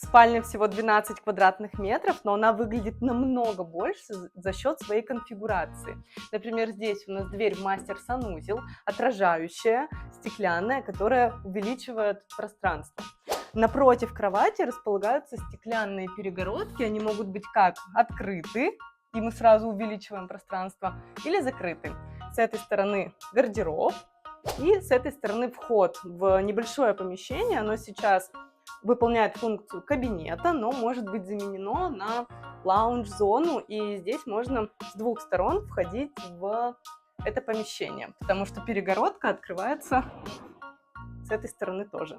Спальня всего 12 квадратных метров, но она выглядит намного больше за счет своей конфигурации. Например, здесь у нас дверь в мастер-санузел, отражающая, стеклянная, которая увеличивает пространство. Напротив кровати располагаются стеклянные перегородки, они могут быть как открыты, и мы сразу увеличиваем пространство, или закрыты. С этой стороны гардероб, и с этой стороны вход в небольшое помещение. Оно сейчас выполняет функцию кабинета, но может быть заменено на лаунж-зону, и здесь можно с двух сторон входить в это помещение, потому что перегородка открывается с этой стороны тоже.